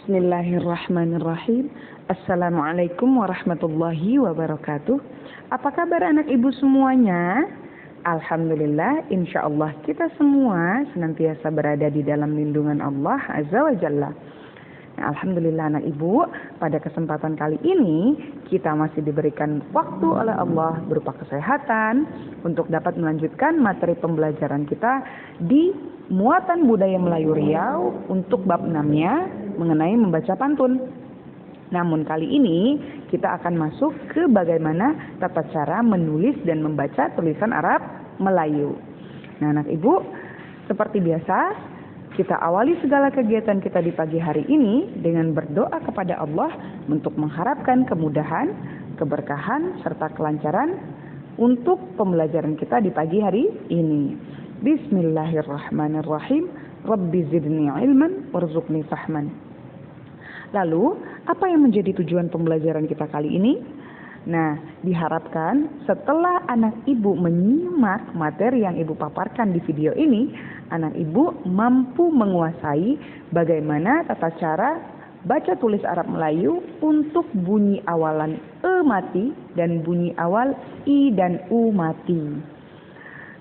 Bismillahirrahmanirrahim. Assalamualaikum warahmatullahi wabarakatuh. Apa kabar anak ibu semuanya? Alhamdulillah, insya Allah kita semua senantiasa berada di dalam lindungan Allah Azza wa Jalla. Nah, alhamdulillah anak ibu, pada kesempatan kali ini kita masih diberikan waktu oleh Allah berupa kesehatan untuk dapat melanjutkan materi pembelajaran kita di Muatan Budaya Melayu Riau untuk bab 6-nya mengenai membaca pantun. Namun kali ini kita akan masuk ke bagaimana tata cara menulis dan membaca tulisan Arab Melayu. Nah anak ibu, seperti biasa kita awali segala kegiatan kita di pagi hari ini dengan berdoa kepada Allah untuk mengharapkan kemudahan, keberkahan, serta kelancaran untuk pembelajaran kita di pagi hari ini. Bismillahirrahmanirrahim. Rabbi zidni ilman warzuqni fahman. Lalu, apa yang menjadi tujuan pembelajaran kita kali ini? Nah, diharapkan setelah anak ibu menyimak materi yang ibu paparkan di video ini, anak ibu mampu menguasai bagaimana tata cara baca tulis Arab Melayu untuk bunyi awalan e mati dan bunyi awal i dan u mati.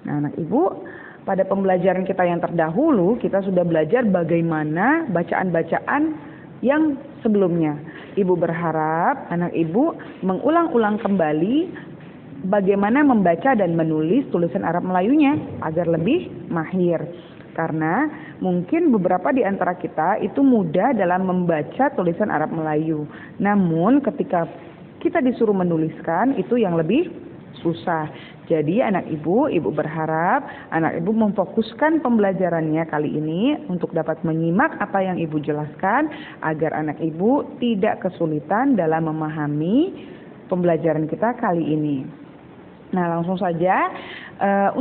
Nah, anak ibu, pada pembelajaran kita yang terdahulu, kita sudah belajar bagaimana bacaan-bacaan yang sebelumnya. Ibu berharap anak ibu mengulang-ulang kembali bagaimana membaca dan menulis tulisan Arab Melayunya agar lebih mahir. Karena mungkin beberapa di antara kita itu mudah dalam membaca tulisan Arab Melayu. Namun ketika kita disuruh menuliskan itu yang lebih susah. Jadi anak ibu berharap anak ibu memfokuskan pembelajarannya kali ini untuk dapat menyimak apa yang ibu jelaskan agar anak ibu tidak kesulitan dalam memahami pembelajaran kita kali ini. Nah langsung saja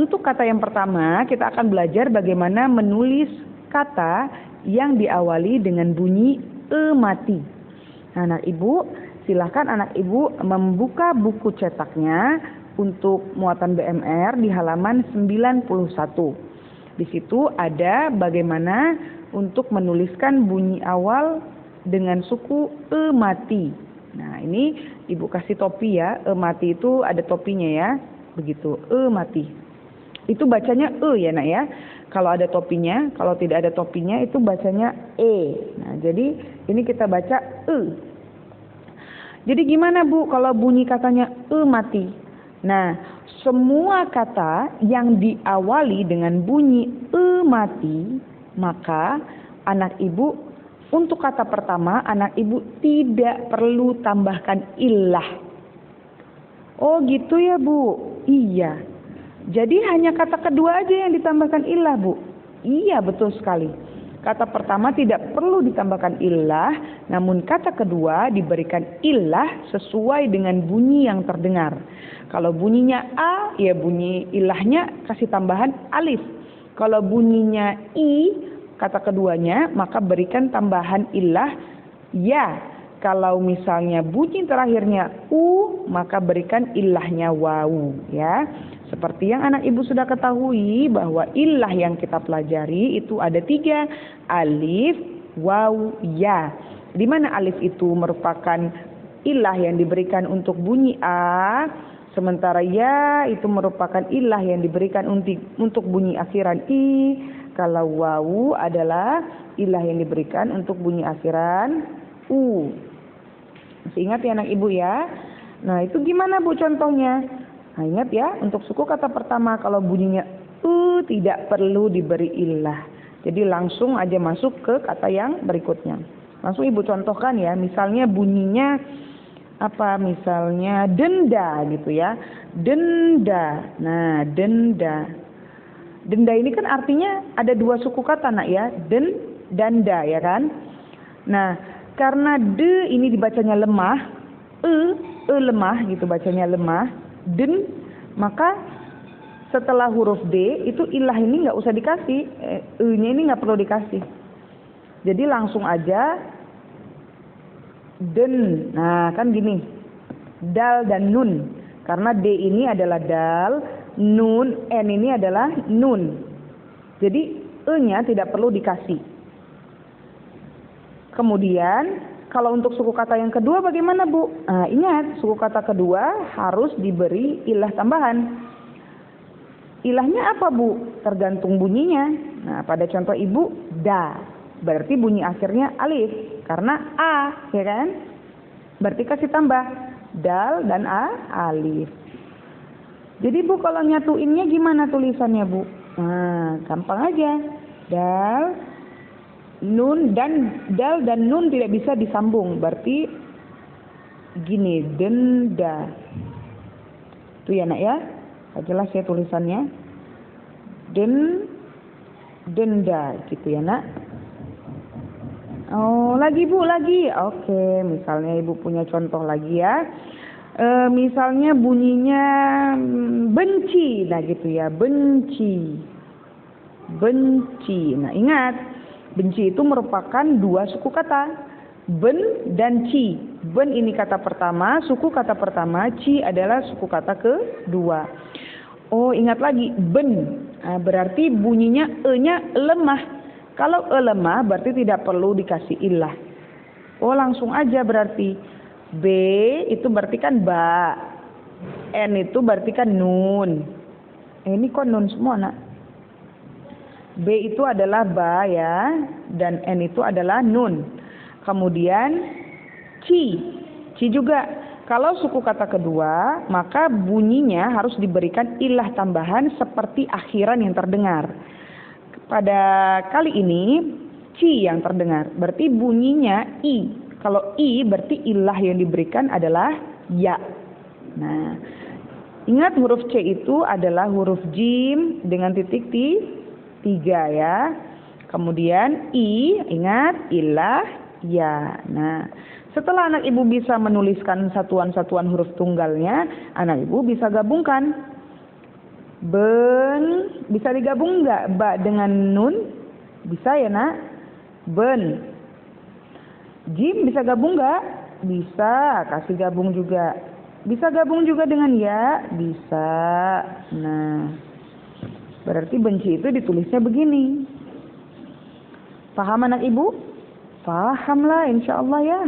untuk kata yang pertama kita akan belajar bagaimana menulis kata yang diawali dengan bunyi e mati. Nah, anak ibu silakan anak ibu membuka buku cetaknya untuk muatan BMR di halaman 91. Di situ ada bagaimana untuk menuliskan bunyi awal dengan suku e mati. Nah, ini ibu kasih topi ya. E mati itu ada topinya ya. Begitu, e mati. Itu bacanya e ya nak ya. Kalau ada topinya, kalau tidak ada topinya itu bacanya e. Nah, jadi ini kita baca e. Jadi gimana Bu kalau bunyi katanya e mati? Nah, semua kata yang diawali dengan bunyi e mati, maka anak ibu untuk kata pertama anak ibu tidak perlu tambahkan illah. Oh gitu ya Bu? Iya. Jadi hanya kata kedua aja yang ditambahkan illah Bu? Iya betul sekali. Kata pertama tidak perlu ditambahkan illah, namun kata kedua diberikan illah sesuai dengan bunyi yang terdengar. Kalau bunyinya A, ya bunyi ilahnya kasih tambahan alif. Kalau bunyinya I, kata keduanya, maka berikan tambahan ilah ya. Kalau misalnya bunyi terakhirnya U, maka berikan ilahnya wawu ya. Seperti yang anak ibu sudah ketahui bahwa ilah yang kita pelajari itu ada 3, alif, waw, ya. Di mana alif itu merupakan ilah yang diberikan untuk bunyi A, sementara ya itu merupakan ilah yang diberikan untuk bunyi akhiran I. Kalau wawu adalah ilah yang diberikan untuk bunyi akhiran U. Masih ingat ya anak ibu ya? Nah itu gimana Bu contohnya? Nah ingat ya, untuk suku kata pertama kalau bunyinya tidak perlu diberi illah. Jadi langsung aja masuk ke kata yang berikutnya. Langsung ibu contohkan ya, misalnya bunyinya apa? Misalnya denda gitu ya. Denda. Nah, denda. Denda ini kan artinya ada 2 suku kata nak ya, den dan da ya kan. Nah, karena de ini dibacanya lemah, lemah gitu bacanya lemah, den, maka setelah huruf D itu ilah ini nggak usah dikasih, e-nya ini nggak perlu dikasih. Jadi langsung aja den. Nah kan gini, dal dan nun. Karena D ini adalah dal, nun, N ini adalah nun. Jadi e-nya tidak perlu dikasih. Kemudian kalau untuk suku kata yang kedua bagaimana Bu? Nah, ingat, suku kata kedua harus diberi ilah tambahan. Ilahnya apa Bu? Tergantung bunyinya. Nah, pada contoh Ibu, da. Berarti bunyi akhirnya alif. Karena a, ya kan? Berarti kasih tambah dal dan alif. Jadi Bu, kalau nyatuinnya gimana tulisannya Bu? Nah, gampang aja. Dal, nun, dan dal dan nun tidak bisa disambung. Berarti gini, denda. Itu ya nak ya. Jelas ya tulisannya. Denda gitu ya nak. Oh, lagi Bu, lagi. Oke, misalnya Ibu punya contoh lagi ya. Misalnya bunyinya benci, nah gitu ya, benci. Nah ingat, benci itu merupakan dua suku kata, ben dan ci. Ben ini kata pertama, suku kata pertama, ci adalah suku kata kedua. Oh, ingat lagi, ben. Nah, berarti bunyinya e-nya lemah. Kalau e lemah berarti tidak perlu dikasih ilah. Oh, langsung aja berarti. B itu berarti kan ba. N itu berarti kan nun. Ini kok nun semua nak? B itu adalah ba ya. Dan N itu adalah nun. Kemudian ci. Ci juga. Kalau suku kata kedua, maka bunyinya harus diberikan ilah tambahan seperti akhiran yang terdengar. Pada kali ini, ci yang terdengar. Berarti bunyinya i. Kalau i berarti ilah yang diberikan adalah ya. Nah, ingat huruf C itu adalah huruf jim dengan titik tiga ya. Kemudian i, ingat ilah ya. Nah, setelah anak ibu bisa menuliskan satuan-satuan huruf tunggalnya, anak ibu bisa gabungkan. Ben, bisa digabung nggak ba dengan nun? Bisa ya nak? Ben. Jim bisa gabung nggak? Bisa, kasih gabung juga. Bisa gabung juga dengan ya? Bisa. Nah, berarti benci itu ditulisnya begini. Paham anak ibu? Paham lah insya Allah ya.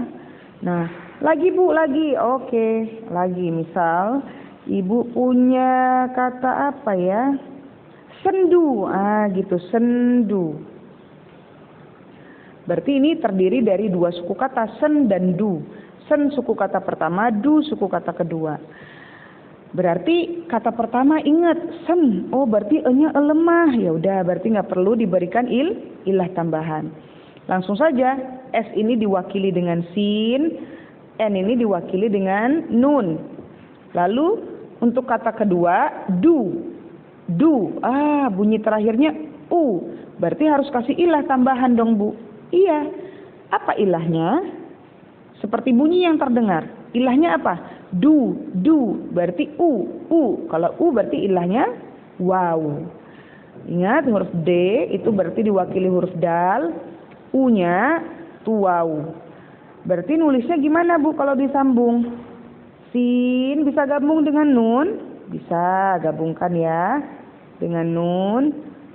Nah, lagi Bu, lagi. Oke, lagi misal ibu punya kata apa ya? Sendu. Gitu, sendu. Berarti ini terdiri dari dua suku kata, sen dan du. Sen suku kata pertama, du suku kata kedua. Berarti kata pertama ingat sen. Oh, berarti e-nya lemah. Ya udah, berarti nggak perlu diberikan ilah tambahan. Langsung saja, S ini diwakili dengan sin, N ini diwakili dengan nun. Lalu untuk kata kedua, du. Du, bunyi terakhirnya u. Berarti harus kasih ilah tambahan dong Bu. Iya, apa ilahnya? Seperti bunyi yang terdengar. Ilahnya apa? Du, berarti u. Kalau u berarti ilahnya waw. Ingat huruf D itu berarti diwakili huruf dal. U-nya tuwaw. Berarti nulisnya gimana Bu kalau disambung? Sin bisa gabung dengan nun? Bisa, gabungkan ya. Dengan nun.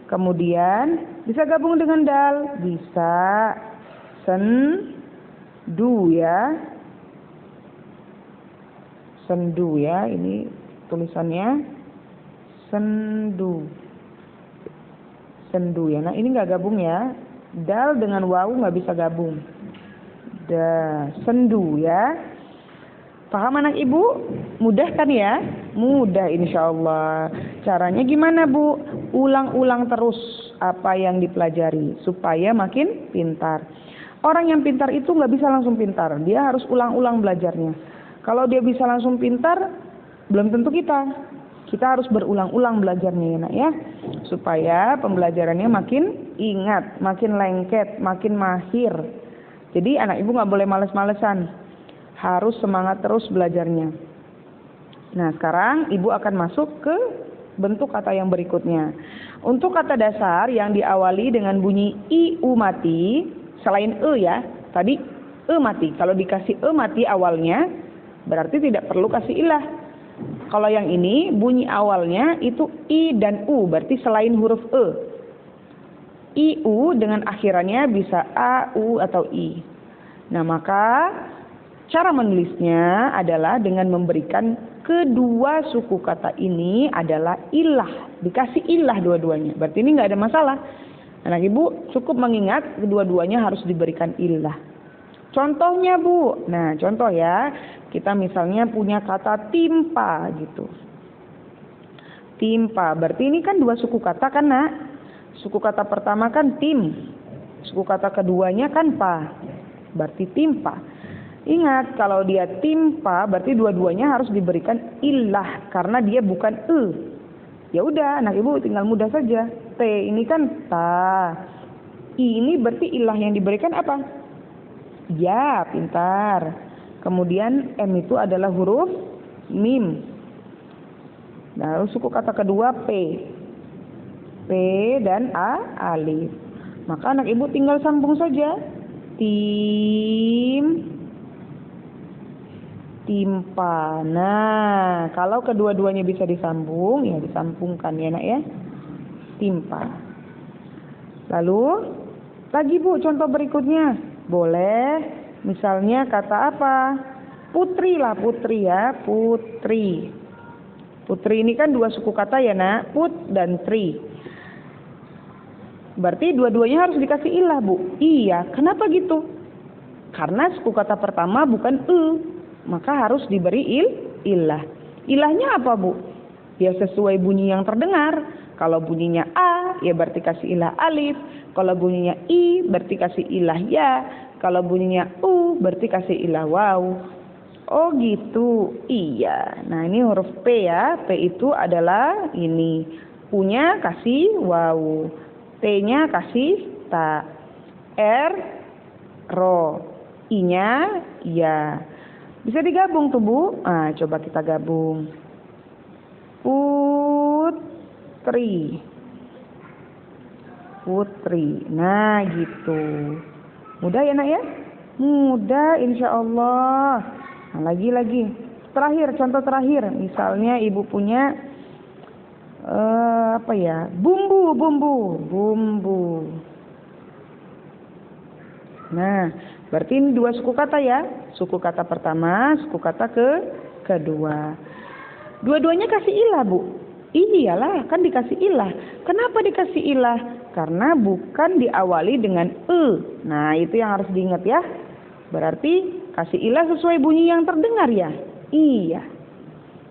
Kemudian bisa gabung dengan dal? Bisa. Sen, du ya. Sendu ya, ini tulisannya. Sendu. Sendu ya. Nah, ini nggak gabung ya. Dal dengan waw nggak bisa gabung. Sendu ya. Paham anak ibu? Mudah kan ya? Mudah insya Allah. Caranya gimana Bu? Ulang-ulang terus apa yang dipelajari supaya makin pintar. Orang yang pintar itu nggak bisa langsung pintar. Dia harus ulang-ulang belajarnya. Kalau dia bisa langsung pintar, belum tentu kita. Kita harus berulang-ulang belajarnya ya nak ya. Supaya pembelajarannya makin ingat, makin lengket, makin mahir. Jadi anak ibu nggak boleh males-malesan. Harus semangat terus belajarnya. Nah sekarang ibu akan masuk ke bentuk kata yang berikutnya. Untuk kata dasar yang diawali dengan bunyi i, u mati, selain e ya. Tadi e mati. Kalau dikasih e mati awalnya, berarti tidak perlu kasih ilah. Kalau yang ini bunyi awalnya itu i dan u, berarti selain huruf e. I, u dengan akhirannya bisa a, u atau i. Nah, maka cara menulisnya adalah dengan memberikan kedua suku kata ini adalah ilah. Dikasih ilah dua-duanya. Berarti ini nggak ada masalah. Anak ibu cukup mengingat kedua-duanya harus diberikan ilah. Contohnya bu. Nah contoh ya. Kita misalnya punya kata timpa gitu. Timpa. Berarti ini kan dua suku kata kan nak. Suku kata pertama kan tim. Suku kata keduanya kan pa. Berarti timpa. Ingat kalau dia timpa berarti dua-duanya harus diberikan ilah karena dia bukan Ya udah anak ibu tinggal mudah saja. T ini kan ta. I ini berarti ilah yang diberikan apa? Ya, pintar. Kemudian M itu adalah huruf mim. Lalu suku kata kedua P. P dan A alif. Maka anak ibu tinggal sambung saja. Timpa. Nah, kalau kedua-duanya bisa disambung, ya disambungkan ya nak ya. Timpa. Lalu, lagi bu contoh berikutnya. Boleh, misalnya kata apa? Putri lah, putri ya. Putri. Putri ini kan dua suku kata ya nak. Put dan tri. Berarti dua-duanya harus dikasih ilah bu. Iya, kenapa gitu? Karena suku kata pertama bukan maka harus diberi ilah. Ilahnya apa bu? Ya sesuai bunyi yang terdengar. Kalau bunyinya A, ya berarti kasih ilah alif. Kalau bunyinya I, berarti kasih ilah ya. Kalau bunyinya U, berarti kasih ilah waw. Oh gitu, iya. Nah ini huruf P ya. P itu adalah ini. U-nya kasih waw. T-nya kasih ta. R, ro. I-nya ya. Bisa digabung tuh bu. Nah, coba kita gabung. Putri. Putri. Nah gitu. Mudah ya nak ya? Mudah insya Allah. Nah, lagi. Terakhir, contoh terakhir. Misalnya ibu punya bumbu. Nah, berarti ini dua suku kata ya. Suku kata pertama, suku kata kedua. Dua-duanya kasih ilah bu. Iyalah, kan dikasih ilah. Kenapa dikasih ilah? Karena bukan diawali dengan Nah, itu yang harus diingat ya. Berarti kasih ilah sesuai bunyi yang terdengar ya. Iya.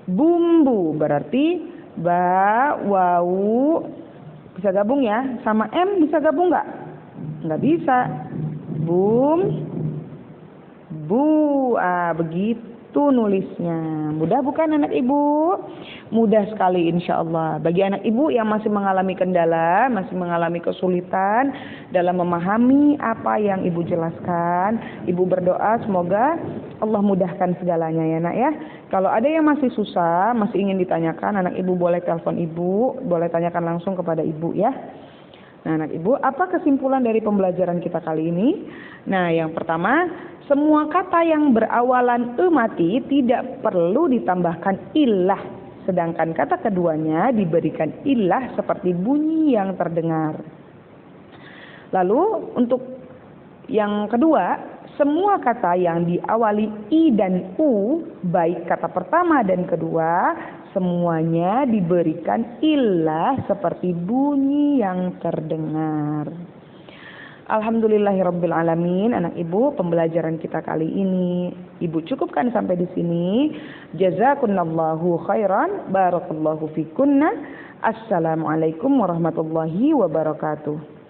Bumbu berarti ba, wau. Bisa gabung ya. Sama M bisa gabung nggak? Nggak bisa. Bu, begitu nulisnya. Mudah bukan anak ibu? Mudah sekali insya Allah. Bagi anak ibu yang masih mengalami kendala, masih mengalami kesulitan dalam memahami apa yang ibu jelaskan, ibu berdoa semoga Allah mudahkan segalanya ya nak ya. Kalau ada yang masih susah, masih ingin ditanyakan, anak ibu boleh telepon ibu, boleh tanyakan langsung kepada ibu ya. Nah anak ibu, apa kesimpulan dari pembelajaran kita kali ini? Nah yang pertama, semua kata yang berawalan mati tidak perlu ditambahkan ilah. Sedangkan kata keduanya diberikan ilah seperti bunyi yang terdengar. Lalu untuk yang kedua, semua kata yang diawali i dan u, baik kata pertama dan kedua, semuanya diberikan ilah seperti bunyi yang terdengar. Alhamdulillahirabbil alamin. Anak ibu, pembelajaran kita kali ini ibu cukupkan sampai di sini. Jazakumullahu khairan, barakallahu fikunna. Assalamualaikum warahmatullahi wabarakatuh.